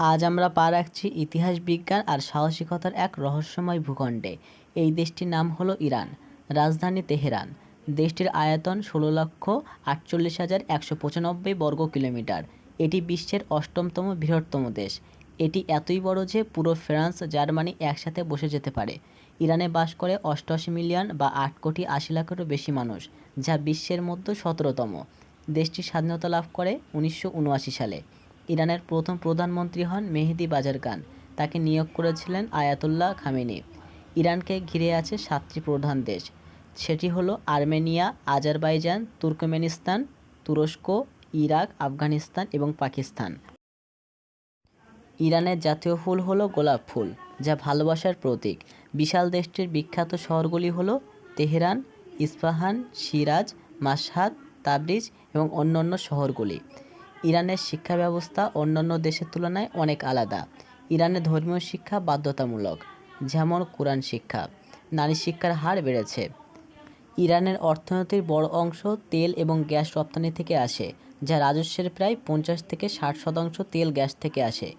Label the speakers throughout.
Speaker 1: আজ আমরা পা রাখছি ইতিহাস, বিজ্ঞান আর সাহসিকতার এক রহস্যময় ভূখণ্ডে। এই দেশটির নাম হলো ইরান। রাজধানী তেহরান। দেশটির আয়তন ১৬,৪৮,১৯৫ বর্গ কিলোমিটার। এটি বিশ্বের ৮ম বৃহত্তম দেশ। এটি এতই বড় যে পুরো ফ্রান্স, জার্মানি একসাথে বসে যেতে পারে। ইরানে বাস করে ৮৮ মিলিয়ন বা ৮,৮০,০০,০০০-এরও বেশি মানুষ, যা বিশ্বের মধ্যে ১৭তম। দেশটি স্বাধীনতা লাভ করে ১৯৭৯ সালে। ইরানের প্রথম প্রধানমন্ত্রী হন মেহেদি বাজারগান। তাকে নিয়োগ করেছিলেন আয়াতুল্লাহ খামেনি। ইরানকে ঘিরে আছে 7টি প্রধান দেশ। সেটি হলো আর্মেনিয়া, আজারবাইজান, তুর্কমেনিস্তান, তুরস্ক, ইরাক, আফগানিস্তান এবং পাকিস্তান। ইরানের জাতীয় ফুল হলো গোলাপ ফুল, যা ভালোবাসার প্রতীক। বিশাল দেশটির বিখ্যাত শহরগুলি হলো তেহরান, ইস্পাহান, সিরাজ, মাশহাদ, তাবরিজ এবং অন্যান্য শহরগুলি। ইরানের শিক্ষা ব্যবস্থা অন্যান্য দেশের তুলনায় অনেক আলাদা। ইরানে ধর্মীয় শিক্ষা বাধ্যতামূলক, যেমন কোরআন শিক্ষা। নারী শিক্ষার হার বেড়েছে। ইরানের অর্থনীতির বড় অংশ তেল এবং গ্যাস রপ্তানি থেকে আসে, যা রাজস্বের প্রায় ৫০ থেকে ৬০% তেল গ্যাস থেকে আসে।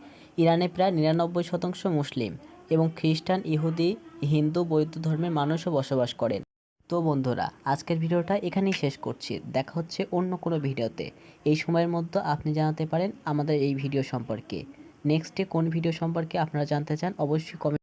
Speaker 1: ইরানে প্রায় ৯৯% মুসলিম এবং খ্রিস্টান, ইহুদি, হিন্দু, বৌদ্ধ ধর্মের মানুষও বসবাস করেন। তো বন্ধুরা, আজকের ভিডিওটা এখানেই শেষ করছি। দেখা হচ্ছে অন্য কোনো ভিডিওতে। এই সময়ের মধ্যে আপনি জানাতে পারেন আমাদের এই ভিডিও সম্পর্কে। নেক্সটে কোন ভিডিও সম্পর্কে আপনারা জানতে চান অবশ্যই কমেন্ট